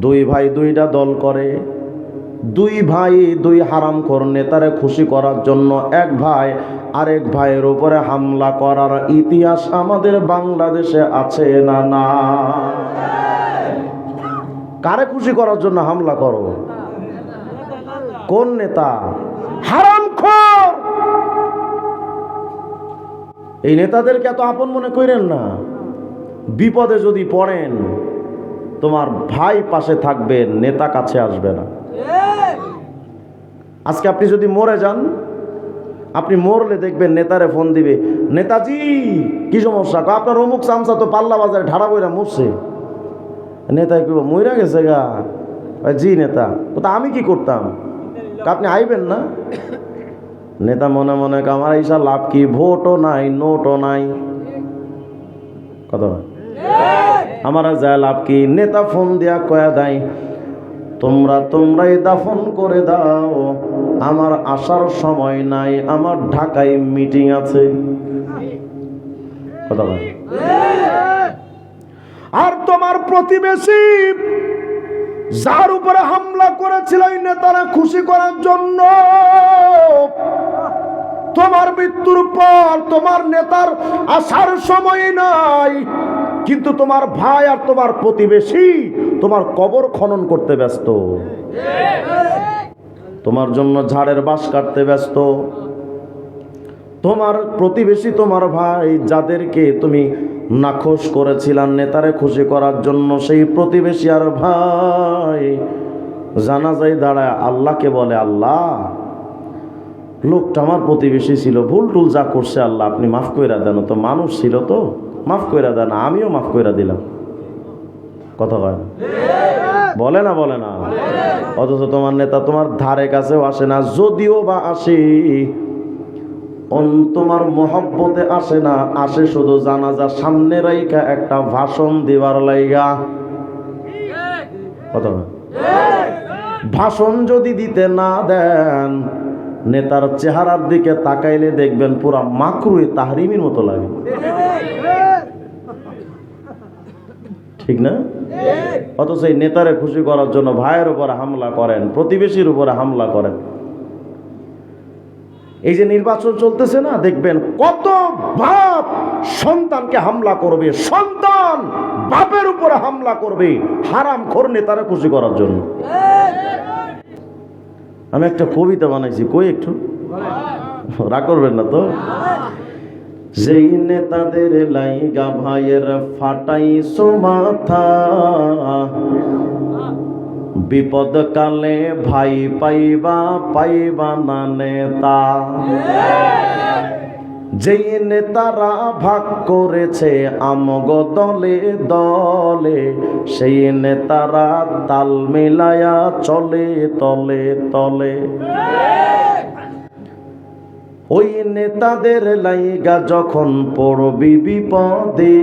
দুই ভাই দুইটা দল করে, দুই ভাই দুই হারামখোর নেতারে খুশি করার জন্য এক ভাই আরেক ভাইয়ের উপরে হামলা করার ইতিহাস আমাদের বাংলাদেশে আছে না? না। কারে খুশি করার জন্য হামলা করো? কোন নেতা? হারামখোর। এই নেতাদেরকে এত আপন মনে করেন না। বিপদে যদি পড়েন তোমার ভাই পাশে থাকবে, নেতা কাছে আসবে না। আজকে আপনি যদি মরে যান, আপনি মরলে দেখবেন নেতারে ফোন দিবে, নেতাজি কি সমস্যা? আপনার অমুক চামচা তো পাল্লা বাজারে ঢাড়া বইরা মরছে। নেতা কি মইরা গেছে গা? জি নেতা। তো আমি কি করতাম? আপনি আইবেন না? নেতা মনে মনে আমার এইসব লাভ কি? ভোটও নাই, নোটও নাই, কথা আমার যা লাভ কি? নেতা ফোন দিয়া কয়া দেয়, তোমরাই দাফন করে দাও, আমার আসার সময় নাই, আমার ঢাকায় মিটিং আছে। কথা বল। আর তোমার প্রতিবেশী যার উপরে হামলা করেছিল এই নেতারা খুশি করার জন্য, তোমার মৃত্যুর পর তোমার নেতার আসার সময় নাই, কিন্তু তোমার ভাই আর তোমার প্রতিবেশী তোমার কবর খনন করতে ব্যস্ত, তোমার জন্য ঝাড়ের বাঁশ কাটতে ব্যস্ত। তোমার প্রতিবেশী, তোমার ভাই যাদেরকে তুমি নাখোশ করেছিলেন নেতারে খুশি করার জন্য, সেই প্রতিবেশী আর ভাই জানাজায় দাঁড়ায় আল্লাহকে বলে, আল্লাহ লোকটা আমার প্রতিবেশী ছিল, ভুল টুল যা করছে আল্লাহ আপনি মাফ কইরা দেন, তো মানুষ ছিল তো মাফ কইরা দেন, আমিও মাফ কইরা দিলাম। কথা কয় না? বলে না? বলে না? অথচ তোমার নেতা তোমার ধারে কাছেও আসে না, যদিও বা আসে তোমার মহব্বতে আসে না, আসে শুধু জানাজা সামনে রাইখা একটা ভাষণ দিবার লাইগা। কথা কয়? ভাষণ যদি দিতে না দেন, নেতার চেহারার দিকে তাকাইলে দেখবেন পুরা মাকরুয়ে তাহরিমের মতো লাগে। ঠিক না? অথচ এই নেতারে খুশি করার জন্য ভাইয়ের উপরে হামলা করেন, প্রতিবেশীর উপরে হামলা করেন। এই যে নির্বাচন চলতেছে না, দেখবেন কত বাপ সন্তানকে হামলা করবে, সন্তান বাপের উপরে হামলা করবে হারামখোর নেতারে খুশি করার জন্য। আমি একটা কবিতা বানাইছি, কই একটু রাগ করবেন না তো? যেই নেতাদের লাইগা ভাইয়ের ফাটাইছো মাথা, বিপদ কালে ভাই পাইবা না নেতা। যেই নেতারা ভাগ করেছে আমগ দলে দলে, সেই নেতারা তাল মিলায়া চলে তলে তলে। ওই নেতাদের লাইগা যখন পড়বি বিপদে,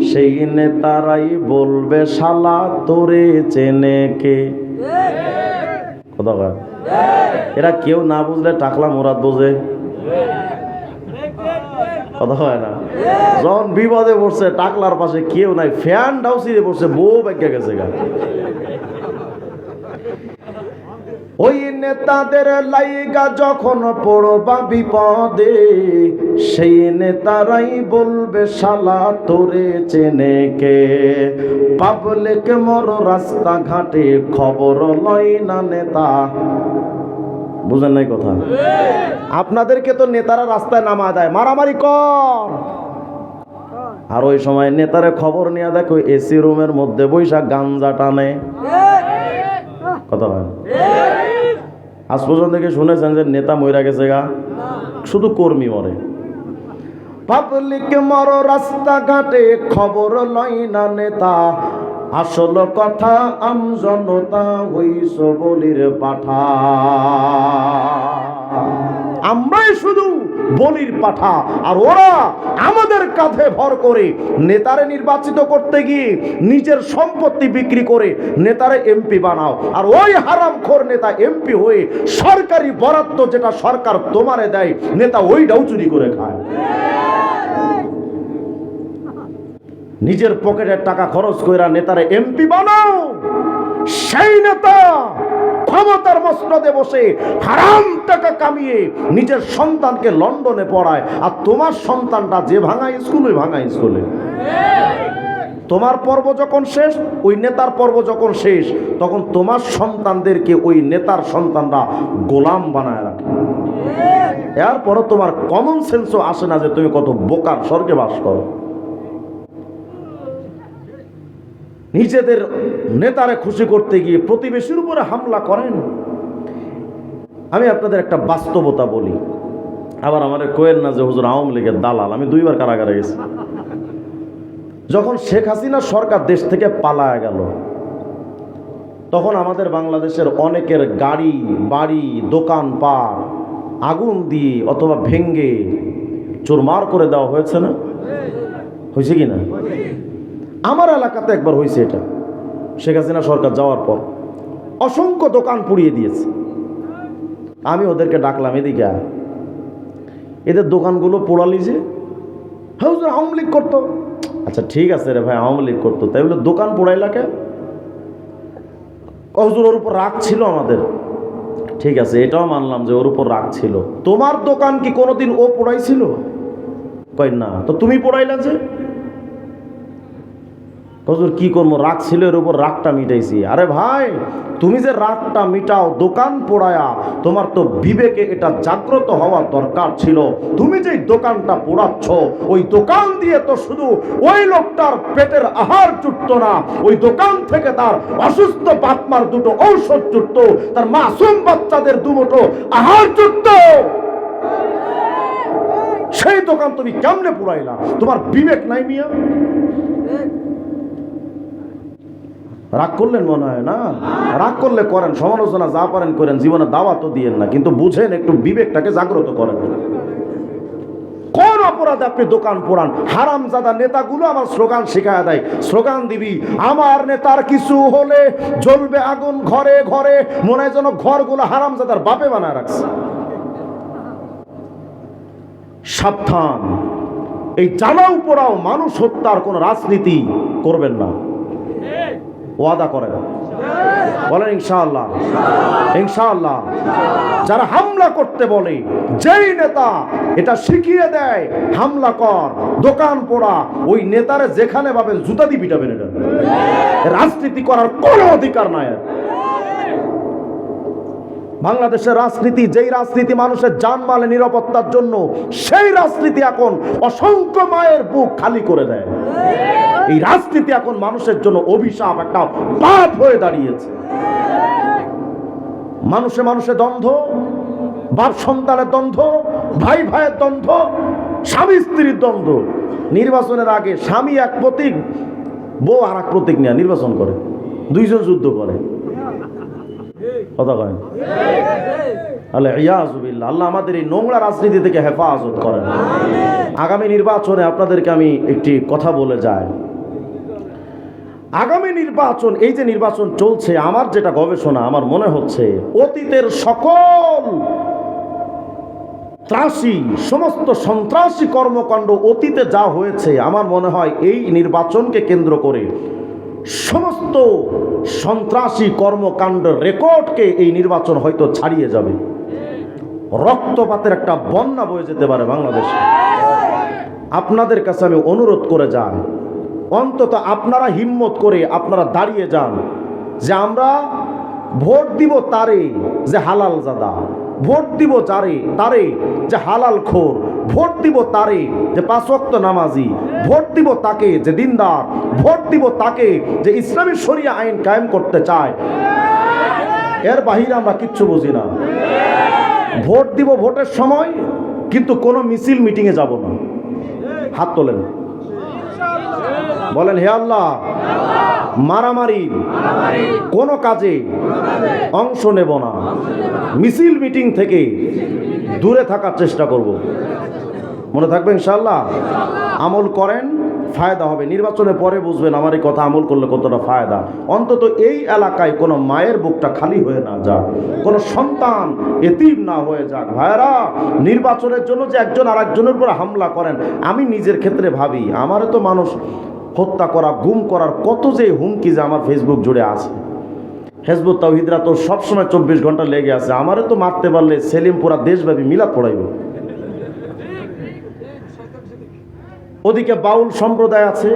সেই নেতারাই বলবে শালা তোরে চেনে কে। কথা কয়? এরা কেউ না বুঝলে টাকলা মুরাদ বোঝে। কথা হয় না? যখন বিপদে পড়ছে টাকলার পাশে কেউ নাই, ফ্যান ডাউসিরে পড়ছে, বউ ব্যাগা গেছে গা। ওই নেতাদের লাইগা যখন পড়বা বিপদে, সেই নেতারাই বলবে শালা তোরে চেনে কে। পাবলিক মর রাস্তাঘাটে খবর লয় না নেতা। বুঝেন নাই কথা? আপনাদেরকে তো নেতারা রাস্তায় নামা দেয়, মারামারি কর, আর ওই সময় নেতারে খবর নিয়ে দেখো এসি রুমের মধ্যে বৈশা গাঞ্জা টানে। কথা হয়? আজ পর্যন্ত কি শুনেছেন যে নেতা মইরা গেছে গা? শুধু কর্মী মরে। পাবলিক মর রাস্তাঘাটে খবর লয় না নেতা, আসল কথা আমজনতা হইছ বলির পাঠা। আমরাই শুধু বলির পাঠা, আর ওরা আমাদের কাঁধে ভর করে নেতারে নির্বাচিত করতে গিয়ে নিজের সম্পত্তি বিক্রি করে নেতারে এমপি বানাও, আর ওই হারামখোর নেতা এমপি হয়ে সরকারি বরাদ্দ যেটা সরকার তোমারে দেয় নেতা ওইটাও চুরি করে খায়। নিজের পকেটের টাকা খরচ কইরা নেতারে এমপি বানাও, মসনদে বসে হারাম টাকা কামিয়ে নিজের সন্তানকে লন্ডনে পড়ায়, আর তোমার সন্তানটা যে ভাঙা স্কুলে ভাঙা স্কুলে। তোমার পর্ব যখন শেষ, ওই নেতার পর্ব যখন শেষ, তখন তোমার সন্তানদেরকে ওই নেতার সন্তানরা গোলাম বানায় রাখে। এরপরও তোমার কমন সেন্সও আসে না যে তুমি কত বোকার স্বর্গে বাস করো। নিজেদের নেতারে খুশি করতে গিয়ে প্রতিবেশীর উপরে হামলা করেন। আমি আপনাদের একটা বাস্তবতা বলি, আবার আমাদের কোয়েন না যে হুজুর আওয়ামী লীগের দালাল। আমি 2 বার কারাগারে গেছি। যখন শেখ হাসিনা সরকার দেশ থেকে পালায় গেল, তখন আমাদের বাংলাদেশের অনেকের গাড়ি বাড়ি দোকানপাট আগুন দিয়ে অথবা ভেঙ্গে চুরমার করে দেওয়া হয়েছে না? হয়েছে কি না? আমার এলাকাতে একবার হয়েছে এটা। শেখ হাসিনা সরকার যাওয়ার পর অসংখ্য দোকান পুড়িয়ে দিয়েছে। আমি ওদেরকে ডাকলাম, এদিকে এদের দোকানগুলো পোড়ালি যে। হ্যাঁ হুজুর আওয়ামী লীগ করতো। আচ্ছা ঠিক আছে রে ভাই, আওয়ামী লীগ করতো, তাই বলে দোকান পোড়াইলা কে? হুজুর ওর উপর রাগ ছিল আমাদের। ঠিক আছে, এটাও মানলাম যে ওর উপর রাগ ছিল। তোমার দোকান কি কোনোদিন ও পোড়াইছিল? কই না। তো তুমি পোড়াইলা যে? হুজুর কি করবো, রাগ ছিল, এর উপর রাগটা মিটাইছি। আরে ভাই, তুমি যে রাগটা মিটাও দোকান পোড়ায়া, তোমার তো বিবেকে এটা জাগ্রত হওয়া দরকার ছিল। তুমি যে দোকানটা পোড়াচ্ছ, ওই দোকান দিয়ে তো শুধু ওই লোকটার পেটের আহার জুটত না, ওই দোকান থেকে তার অসুস্থ বাপমার 2টো ঔষধ জুটত, তার মাসুম বাচ্চাদের 2 মুঠো আহার জুটত। সেই দোকান তুমি কেমনে পোড়াইলা? তোমার বিবেক নাই মিয়া? রাগ করলেন মনে হয় না? রাগ করলে করেন, সমালোচনা যা পারেন করেন, জীবনে দাওয়াত তো দিয়েন না, কিন্তু বুঝেন, একটু বিবেকটাকে জাগ্রত করেন। কোন অপরাধে আপনি দোকান পোড়ান? হারামজাদা নেতাগুলো আমার স্লোগান শিখায় দেয়। স্লোগান দিবি, আমার নেতার কিছু হলে জ্বলবে আগুন ঘরে ঘরে। মনে হয় যেন ঘরগুলো হারামজাদার বাপে বানায় রাখছে। সাবধান, এই জ্বালাও পোড়াও মানুষ হত্যার কোন রাজনীতি করবেন না। ওয়াদা করেন, বলেন ইনশাআল্লাহ। ইনশাআল্লাহ। যারা হামলা করতে বলে, যেই নেতা এটা শিখিয়ে দেয় হামলা কর, দোকান পোড়া, ওই নেতারে যেখানে পাবেন জুতা দিয়ে পিটাবেন। এটা রাজনীতি করার কোনো অধিকার নাই। বাংলাদেশের রাজনীতি, যেই রাজনীতি মানুষের জানমালের নিরাপত্তার জন্য, সেই রাজনীতি এখন অসংখ্য মায়ের বুক খালি করে দেয়। এই রাজনীতি এখন মানুষের জন্য অভিশাপ, একটা পাপ হয়ে দাঁড়িয়েছে। মানুষে মানুষে দ্বন্দ্ব, বাপ সন্তানের দ্বন্দ্ব, ভাই ভাইয়ের দ্বন্দ্ব, স্বামী স্ত্রীর দ্বন্দ্ব। নির্বাচনের আগে স্বামী এক প্রতীক, বউ আর এক প্রতীক নিয়ে নির্বাচন করে, 2 জন যুদ্ধ করে। কথা কয় আল্লাহ আমাদের এই নোংরা রাজনীতি থেকে হেফাজত করেন। আগামী নির্বাচনে আপনাদেরকে আমি একটি কথা বলে যাই। আগামী নির্বাচন, এই যে নির্বাচন চলছে, আমার যেটা গবেষণা, আমার মনে হচ্ছে অতীতের সকল ত্রাসী, সমস্ত সন্ত্রাসী কর্মকাণ্ড অতীতে যা হয়েছে, আমার মনে হয় এই নির্বাচনকে কেন্দ্র করে সমস্ত সন্ত্রাসী কর্মকাণ্ডের রেকর্ডকে এই নির্বাচন হয়তো ছাড়িয়ে যাবে। রক্তপাতের একটা বন্যা বয়ে যেতে পারে বাংলাদেশে। আপনাদের কাছে আমি অনুরোধ করে যাই, অন্তত আপনারা হিম্মত করে আপনারা দাঁড়িয়ে যান যে আমরা ভোট দিব তারে যে হালাল জাদা, ভোট দিব তারে যে হালাল খোর, ভোট দিব তারে যে 5 ওয়াক্ত নামাজি, ভোট দিব তাকে যে দিনদার, ভোট দিব তাকে যে ইসলামী শরিয়া আইন কায়েম করতে চায়। এর বাহিরে আমরা কিচ্ছু বুঝি না। ভোট দিব ভোটের সময়, কিন্তু কোনো মিছিল মিটিংয়ে যাব না। হাত তোলেন, বলেন হে আল্লাহ, মারামারি কোনো কাজে অংশ নেব না, মিছিল মিটিং থেকে দূরে থাকার চেষ্টা করব। মনে থাকবে ইনশাআল্লাহ। আমল করেন, ফায়দা হবে। নির্বাচনের পরে বুঝবেন আমার এই কথা আমল করলে কতটা ফায়দা। অন্তত এই এলাকায় কোনো মায়ের বুকটা খালি হয়ে না যাক, কোনো সন্তান এতিম না হয়ে যাক। ভাইরা, নির্বাচনের জন্য যে একজন আর একজনের উপর হামলা করেন, আমি নিজের ক্ষেত্রে ভাবি, আমারও তো মানুষ হত্যা করা, গুম করার কত যে হুমকি যে আমার ফেসবুক জুড়ে আছে। হেজবুত তাওহীদরা তো সবসময় 24 ঘন্টা লেগে আছে, আমারে তো মারতে পারলে সেলিম পুরা দেশব্যাপী মিলাদ পড়াইব। ওদিকে বাউল সম্প্রদায় আছে,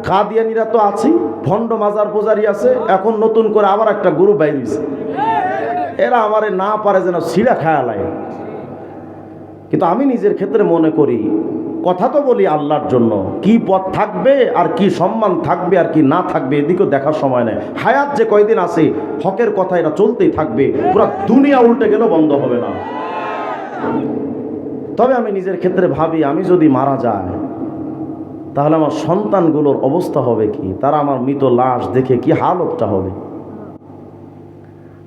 কাদিয়ানীরা তো আছেই, ভণ্ড মাজার পূজারি আছে, এখন নতুন করে আবার একটা গ্রুপ বাইরেছে। এরা আমারে না পারে যেন ছিঁড়া খায়ালায়। কিন্তু আমি নিজের ক্ষেত্রে মনে করি, কথা তো বলি আল্লাহর জন্য, কি পথ থাকবে আর কি সম্মান থাকবে আর কি না থাকবে এদিকেও দেখার সময় নেই। হায়াত যে কয়দিন আছে হকের কথা এটা চলতেই থাকবে, পুরো দুনিয়া উল্টে গেলেও বন্ধ হবে না। তবে আমি নিজের ক্ষেত্রে ভাবি, আমি যদি মারা যায় তাহলে আমার সন্তানগুলোর অবস্থা হবে কি, তারা আমার মৃত লাশ দেখে কি হালতটা হবে।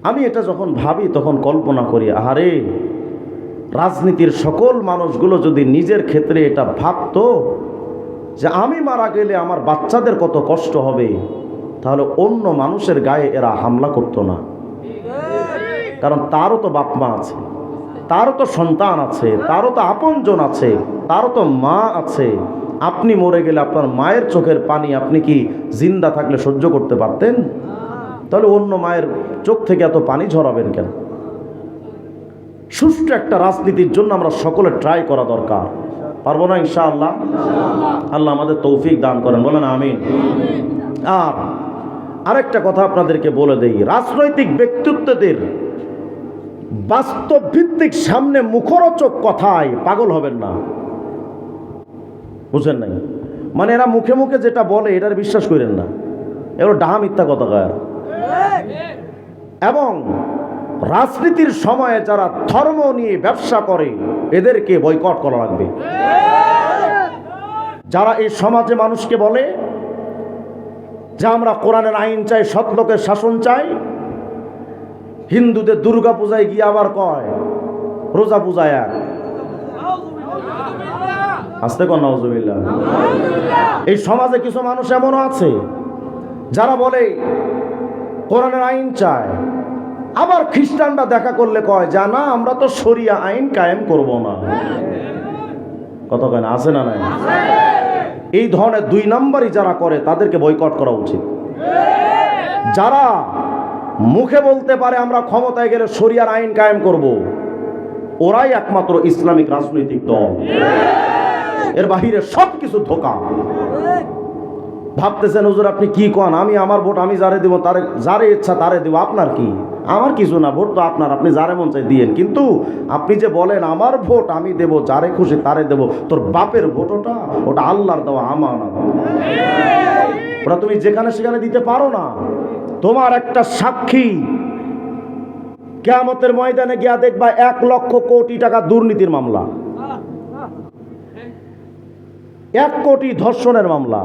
আমি এটা যখন ভাবি তখন কল্পনা করি, আহারে রাজনীতির সকল মানুষগুলো যদি নিজের ক্ষেত্রে এটা ভাবতো যে আমি মারা গেলে আমার বাচ্চাদের কত কষ্ট হবে, তাহলে অন্য মানুষের গায়ে এরা হামলা করতো না। কারণ তারও তো বাপ মা আছে, তারও তো সন্তান আছে, তারও তো আপনজন আছে, তারও তো মা আছে। আপনি মরে গেলে আপনার মায়ের চোখের পানি আপনি কি জিন্দা থাকলে সহ্য করতে পারতেন? তাহলে অন্য মায়ের চোখ থেকে এত পানি ঝরাবেন কেন? সুষ্ঠু একটা রাজনীতির জন্য আমরা সকলে ট্রাই করা দরকার। পারবো না ইনশাআল্লাহ? আল্লাহ আমাদের তৌফিক দান করেন, বলেন আমিন। আর আরেকটা কথা আপনাদেরকে বলে দেই, রাজনৈতিক ব্যক্তিত্বদের বাস্তব ভিত্তিক সামনে মুখরোচক কথায় পাগল হবেন না, বুঝেন নাই? মানে এরা মুখে মুখে যেটা বলে এটার বিশ্বাস করেন না, এগুলো ডাহা মিথ্যা কথা কয়। এবং রাজনীতির সময়ে যারা ধর্ম নিয়ে ব্যবসা করে এদেরকে বয়কট করা লাগবে। যারা এই সমাজে মানুষকে বলে যে আমরা কোরআনের আইন চাই, সৎ লোকের শাসন চাই, হিন্দুদের দুর্গা পূজায় গিয়ে আবার কয় রোজা পূজায় এক, আস্তে কর নাউজুবিল্লাহ। এই সমাজে কিছু মানুষ এমনও আছে যারা বলে কোরআনের আইন চায়, আবার খ্রিস্টানরা দেখা করলে কয় জানা আমরা তো শরিয়া আইন কায়েম করব না। কত কেন আছে না নাই? এই ধরনের দুই নাম্বারই যারা করে তাদেরকে বয়কট করা উচিত। যারা মুখে বলতে পারে আমরা ক্ষমতায় গেলে শরিয়ার আইন কায়েম করব, ওরাই একমাত্র ইসলামিক রাজনৈতিক দল। এর বাহিরে সব কিছু ধোঁকা। ভাবতেছেন হুজুর আপনি কি কন, আমি আমার ভোট আমি যারে দেবো তারে, যারে ইচ্ছা তারে দেবো, আপনার কি? আমার কিছু না, ভোট তো আপনার, আপনি যারে মন চাই দিয়েন। কিন্তু আপনি যে বলেন আমার ভোট আমি দেবো, যারে খুশি তারে দেবো, তোর বাপের ভোট ওটা আল্লাহর দেওয়া আমানত। ওটা তুমি যেখানে সেখানে দিতে পারো না। তোমার একটা সাক্ষী কিয়ামতের ময়দানে গিয়া দেখবা 1 লক্ষ কোটি টাকা দুর্নীতির মামলা, 1 কোটি ধর্ষণের মামলা,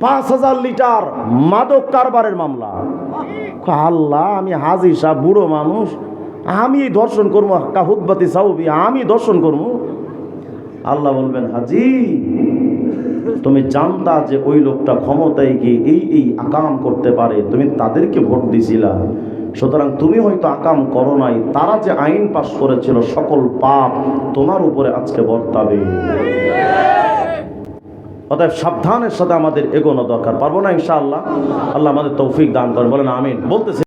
5000 লিটার মাদক কারবারের মামলা। আল্লাহ, আমি হাজি সাহেব বুড়ো মানুষ, আমি ধর্ষণ করবো? কাহুদবাতি সাউবি, আমি ধর্ষণ করবো? আল্লাহ বলবেন হাজি তুমি জানতা যে ওই লোকটা ক্ষমতায় গিয়ে এই আকাম করতে পারে, তুমি তাদেরকে ভোট দিছিলা, সুতরাং তুমি হয়তো আকাম করো নাই, তারা যে আইন পাশ করেছিল সকল পাপ তোমার উপরে আজকে বর্তাবে। অতএব সাবধানের সাথে আমাদের এগোনো দরকার। পারবো না ইনশাআল্লাহ? আল্লাহ আমাদের তৌফিক দান করেন, বলেন আমিন। বলতেছি